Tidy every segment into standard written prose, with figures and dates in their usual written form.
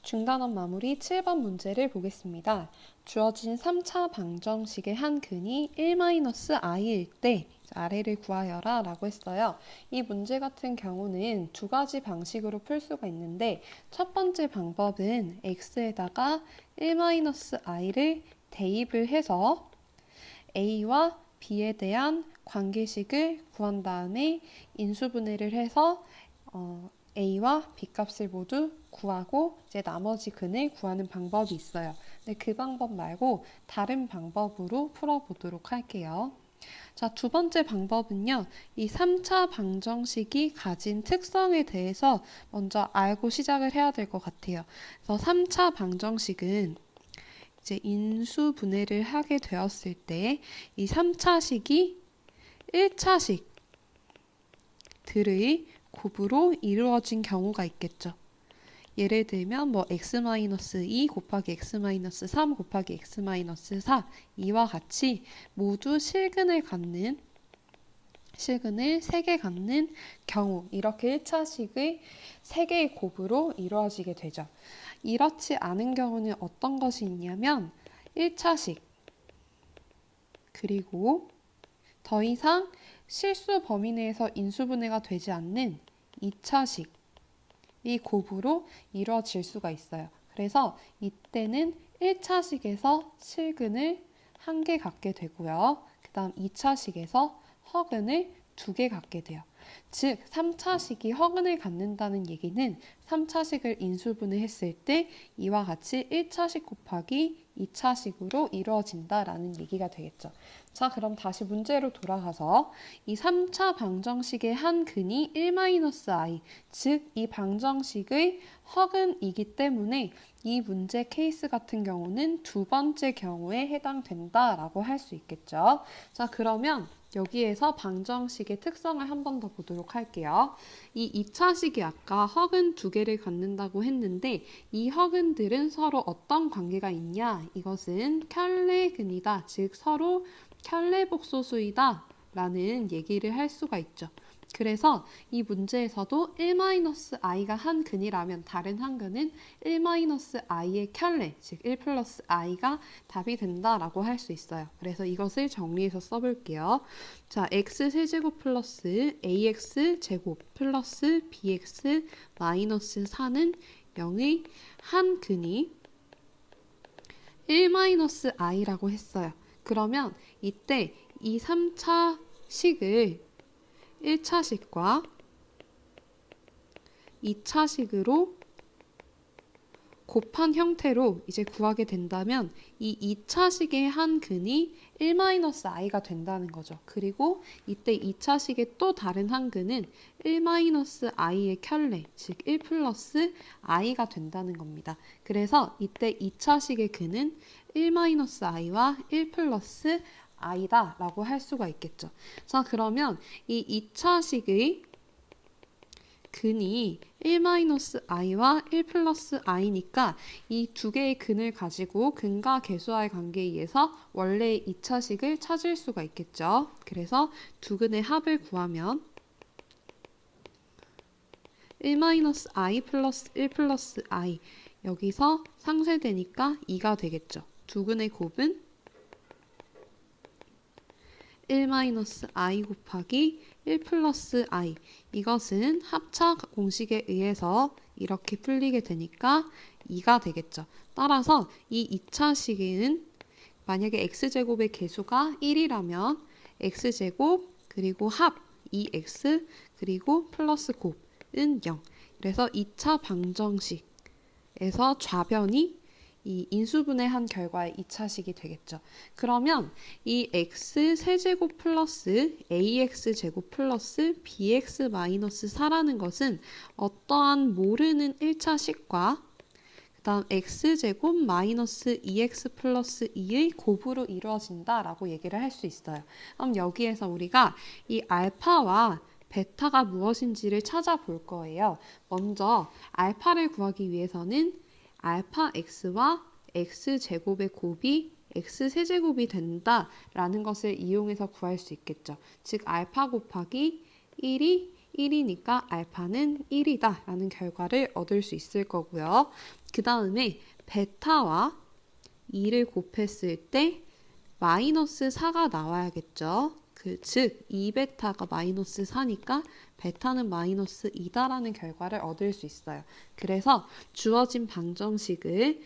중단원 마무리 7번 문제를 보겠습니다. 주어진 3차 방정식의 한 근이 1-i일 때 아래를 구하여라 라고 했어요. 이 문제 같은 경우는 두 가지 방식으로 풀 수가 있는데 첫 번째 방법은 x에다가 1-i를 대입을 해서 a와 b에 대한 관계식을 구한 다음에 인수분해를 해서 a와 b 값을 모두 구하고 이제 나머지 근을 구하는 방법이 있어요. 근데 그 방법 말고 다른 방법으로 풀어보도록 할게요. 자, 두 번째 방법은요. 이 3차 방정식이 가진 특성에 대해서 먼저 알고 시작을 해야 될 것 같아요. 그래서 3차 방정식은 이제 인수분해를 하게 되었을 때 이 3차식이 1차식들의 곱으로 이루어진 경우가 있겠죠. 예를 들면 뭐 x-2 곱하기 x-3 곱하기 x-4 이와 같이 모두 실근을 3개 갖는 경우 이렇게 1차식의 3개의 곱으로 이루어지게 되죠. 이렇지 않은 경우는 어떤 것이 있냐면 1차식 그리고 더 이상 실수 범위 내에서 인수분해가 되지 않는 2차식 이 곱으로 이루어질 수가 있어요. 그래서 이때는 1차식에서 실근을 1개 갖게 되고요. 그 다음 2차식에서 허근을 2개 갖게 돼요. 즉 3차식이 허근을 갖는다는 얘기는 3차식을 인수분해했을 때 이와 같이 1차식 곱하기 2차식으로 이루어진다라는 얘기가 되겠죠. 자, 그럼 다시 문제로 돌아가서 이 3차 방정식의 한 근이 1-i, 즉 이 방정식의 허근이기 때문에 이 문제 케이스 같은 경우는 두 번째 경우에 해당된다라고 할 수 있겠죠. 자, 그러면 여기에서 방정식의 특성을 한 번 더 보도록 할게요. 이 2차식이 아까 허근 2개를 갖는다고 했는데 이 허근들은 서로 어떤 관계가 있냐? 이것은 켤레근이다. 즉 서로 켤레복소수이다 라는 얘기를 할 수가 있죠. 그래서 이 문제에서도 1-i가 한 근이라면 다른 한 근은 1-i의 켤레, 즉 1 플러스 i가 답이 된다라고 할 수 있어요. 그래서 이것을 정리해서 써볼게요. 자, x세제곱 플러스 ax제곱 플러스 bx 마이너스 4는 0의 한 근이 1-i라고 했어요. 그러면 이때 이 3차식을 1차식과 2차식으로 곱한 형태로 이제 구하게 된다면 이 2차식의 한 근이 1-i가 된다는 거죠. 그리고 이때 2차식의 또 다른 한 근은 1-i의 켤레, 즉 1 플러스 i가 된다는 겁니다. 그래서 이때 2차식의 근은 1-i와 1 플러스 i다 라고 할 수가 있겠죠. 자, 그러면 이 2차식의 근이 1-i와 1 플러스 i니까 이 두 개의 근을 가지고 근과 계수와의 관계에 의해서 원래의 2차식을 찾을 수가 있겠죠. 그래서 두 근의 합을 구하면 1-i 플러스 1 플러스 i 여기서 상쇄되니까 2가 되겠죠. 두 근의 곱은 1-i 곱하기 1 플러스 i 이것은 합차 공식에 의해서 이렇게 풀리게 되니까 2가 되겠죠. 따라서 이 2차식은 만약에 x제곱의 계수가 1이라면 x제곱 그리고 합 2x 그리고 플러스 곱은 0. 그래서 2차 방정식에서 좌변이 이 인수분해한 결과의 2차식이 되겠죠. 그러면 이 x 세제곱 플러스 ax 제곱 플러스 bx 마이너스 4라는 것은 어떠한 모르는 1차식과 그 다음 x제곱 마이너스 2x 플러스 2의 곱으로 이루어진다라고 얘기를 할 수 있어요. 그럼 여기에서 우리가 이 알파와 베타가 무엇인지를 찾아볼 거예요. 먼저 알파를 구하기 위해서는 알파 x와 x제곱의 곱이 x세제곱이 된다라는 것을 이용해서 구할 수 있겠죠. 즉 알파 곱하기 1이 1이니까 알파는 1이다 라는 결과를 얻을 수 있을 거고요. 그 다음에 베타와 2를 곱했을 때 마이너스 4가 나와야겠죠. 즉 2베타가 마이너스 4니까 베타는 마이너스 2다라는 결과를 얻을 수 있어요. 그래서 주어진 방정식을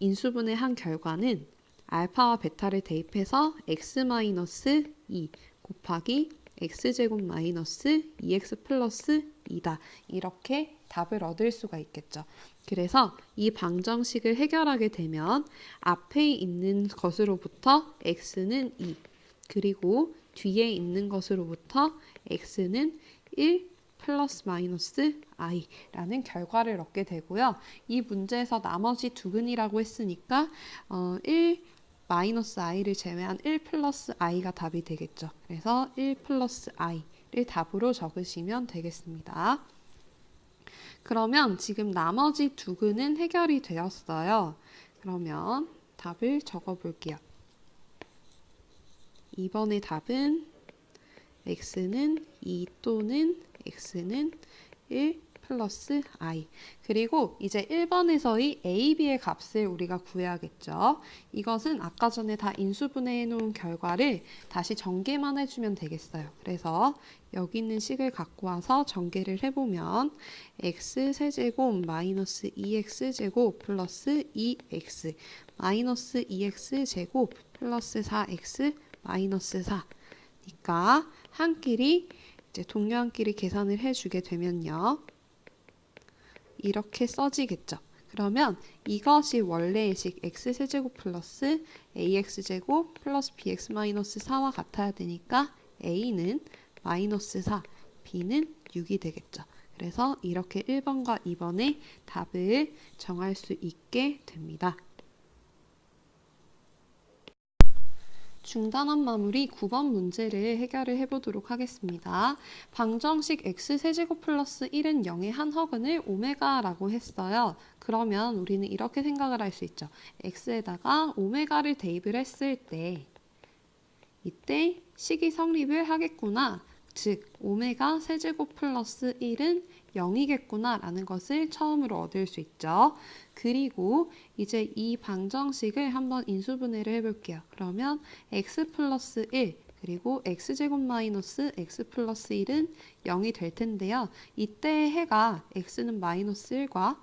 인수분해한 결과는 알파와 베타를 대입해서 x-2 곱하기 x제곱 마이너스 2x 플러스 2다. 이렇게 답을 얻을 수가 있겠죠. 그래서 이 방정식을 해결하게 되면 앞에 있는 것으로부터 x는 2, 그리고 뒤에 있는 것으로부터 x는 1 플러스 마이너스 i라는 결과를 얻게 되고요. 이 문제에서 나머지 두근이라고 했으니까 1 마이너스 i를 제외한 1 플러스 i가 답이 되겠죠. 그래서 1 플러스 i를 답으로 적으시면 되겠습니다. 그러면 지금 나머지 두근은 해결이 되었어요. 그러면 답을 적어 볼게요. 이번의 답은 x는 2 또는 x는 1 플러스 i. 그리고 이제 1번에서의 a, b의 값을 우리가 구해야겠죠. 이것은 아까 전에 다 인수분해해 놓은 결과를 다시 전개만 해주면 되겠어요. 그래서 여기 있는 식을 갖고 와서 전개를 해보면 x 세제곱 마이너스 2x 제곱 플러스 2x 마이너스 2x 제곱 플러스 4x 마이너스 4니까 한 끼리 이제 동료 한 끼리 계산을 해주게 되면요. 이렇게 써지겠죠. 그러면 이것이 원래의 식 x세제곱 플러스 ax제곱 플러스 bx 마이너스 4와 같아야 되니까 a는 마이너스 4, b는 6이 되겠죠. 그래서 이렇게 1번과 2번의 답을 정할 수 있게 됩니다. 중단한 마무리 9번 문제를 해결을 해보도록 하겠습니다. 방정식 x세제곱 플러스 1은 0의 한 허근을 오메가라고 했어요. 그러면 우리는 이렇게 생각을 할 수 있죠. x에다가 오메가를 대입을 했을 때 이때 식이 성립을 하겠구나. 즉 오메가 세제곱 플러스 1은 0이겠구나 라는 것을 처음으로 얻을 수 있죠. 그리고 이제 이 방정식을 한번 인수분해를 해볼게요. 그러면 x 플러스 1 그리고 x제곱 마이너스 x 플러스 1은 0이 될 텐데요. 이때 해가 x는 마이너스 1과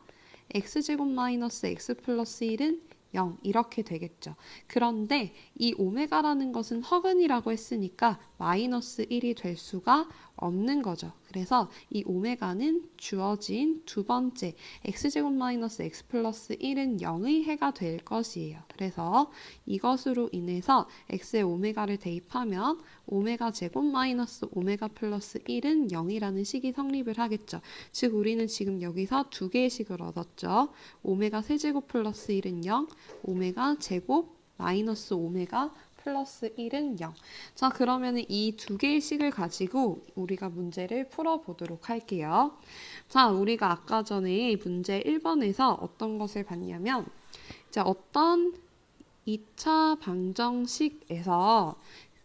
x제곱 마이너스 x 플러스 1은 0 이렇게 되겠죠. 그런데 이 오메가라는 것은 허근이라고 했으니까 마이너스 1이 될 수가 없는 거죠. 그래서 이 오메가는 주어진 두 번째 x제곱 마이너스 x 플러스 1은 0의 해가 될 것이에요. 그래서 이것으로 인해서 x에 오메가를 대입하면 오메가 제곱 마이너스 오메가 플러스 1은 0이라는 식이 성립을 하겠죠. 즉 우리는 지금 여기서 두 개의 식을 얻었죠. 오메가 세제곱 플러스 1은 0, 오메가 제곱 마이너스 오메가 플러스 1은 0. 자, 그러면 이 두 개의 식을 가지고 우리가 문제를 풀어보도록 할게요. 자, 우리가 아까 전에 문제 1번에서 어떤 것을 봤냐면 이제 어떤 2차 방정식에서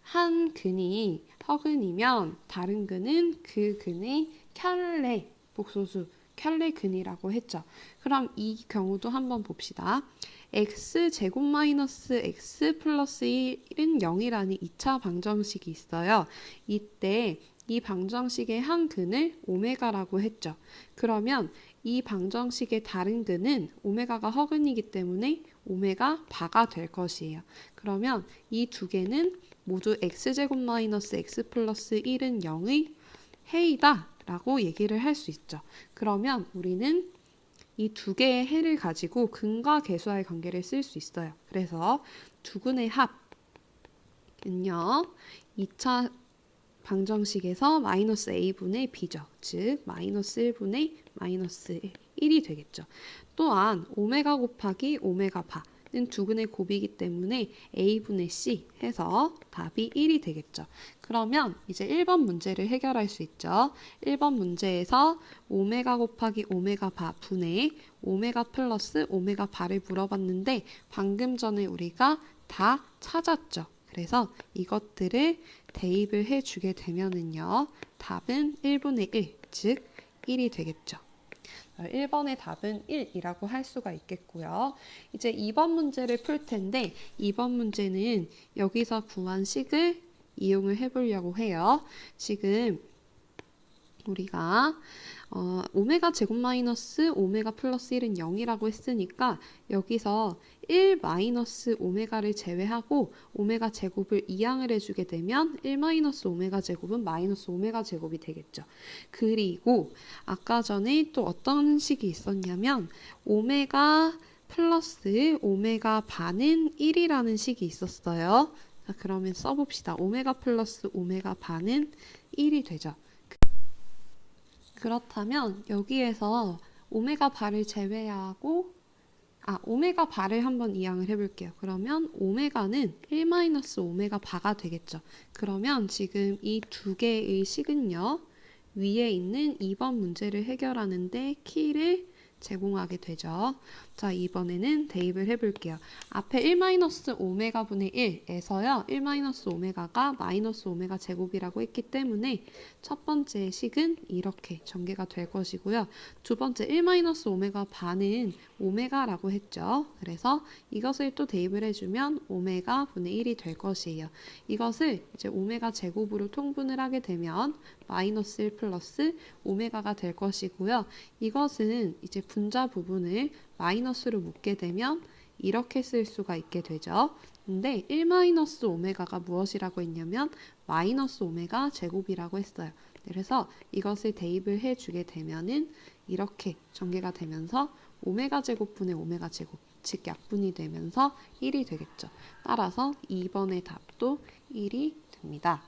한 근이 허근이면 다른 근은 그 근의 켤레, 복소수, 켤레 근이라고 했죠. 그럼 이 경우도 한번 봅시다. x제곱 마이너스 x 플러스 1은 0이라는 2차 방정식이 있어요. 이때 이 방정식의 한 근을 오메가라고 했죠. 그러면 이 방정식의 다른 근은 오메가가 허근이기 때문에 오메가 바가 될 것이에요. 그러면 이 두 개는 모두 x제곱 마이너스 x 플러스 1은 0의 해이다 라고 얘기를 할 수 있죠. 그러면 우리는 이 두 개의 해를 가지고 근과 계수와의 관계를 쓸 수 있어요. 그래서 두 근의 합은요. 2차 방정식에서 마이너스 a분의 b죠. 즉 마이너스 1분의 마이너스 1이 되겠죠. 또한 오메가 곱하기 오메가 바는 두 근의 곱이기 때문에 a분의 c 해서 답이 1이 되겠죠. 그러면 이제 1번 문제를 해결할 수 있죠. 1번 문제에서 오메가 곱하기 오메가 바 분의 오메가 플러스 오메가 바를 물어봤는데 방금 전에 우리가 다 찾았죠. 그래서 이것들을 대입을 해주게 되면은요. 답은 1분의 1, 즉 1이 되겠죠. 1번의 답은 1이라고 할 수가 있겠고요. 이제 2번 문제를 풀 텐데 2번 문제는 여기서 구한 식을 이용을 해보려고 해요. 지금 우리가 오메가 제곱 마이너스 오메가 플러스 1은 0이라고 했으니까 여기서 1 마이너스 오메가를 제외하고 오메가 제곱을 이항을 해주게 되면 1 마이너스 오메가 제곱은 마이너스 오메가 제곱이 되겠죠. 그리고 아까 전에 또 어떤 식이 있었냐면 오메가 플러스 오메가 반은 1이라는 식이 있었어요. 자, 그러면 써봅시다. 오메가 플러스 오메가 반은 1이 되죠. 그렇다면 여기에서 오메가 바를 제외하고 오메가 바를 한번 이항을 해볼게요. 그러면 오메가는 1 마이너스 오메가 바가 되겠죠. 그러면 지금 이 두 개의 식은요. 위에 있는 2번 문제를 해결하는데 키를 제공하게 되죠. 자, 이번에는 대입을 해볼게요. 앞에 1 마이너스 오메가 분의 1에서요. 1 마이너스 오메가가 마이너스 오메가 제곱이라고 했기 때문에 첫 번째 식은 이렇게 전개가 될 것이고요. 두 번째 1 마이너스 오메가 반은 오메가라고 했죠. 그래서 이것을 또 대입을 해주면 오메가 분의 1이 될 것이에요. 이것을 이제 오메가 제곱으로 통분을 하게 되면 마이너스 1 플러스 오메가가 될 것이고요. 이것은 이제 분자 부분을 마이너스로 묶게 되면 이렇게 쓸 수가 있게 되죠. 근데 1 마이너스 오메가가 무엇이라고 했냐면 마이너스 오메가 제곱이라고 했어요. 그래서 이것을 대입을 해주게 되면은 이렇게 전개가 되면서 오메가 제곱분의 오메가 제곱, 즉 약분이 되면서 1이 되겠죠. 따라서 2번의 답도 1이 됩니다.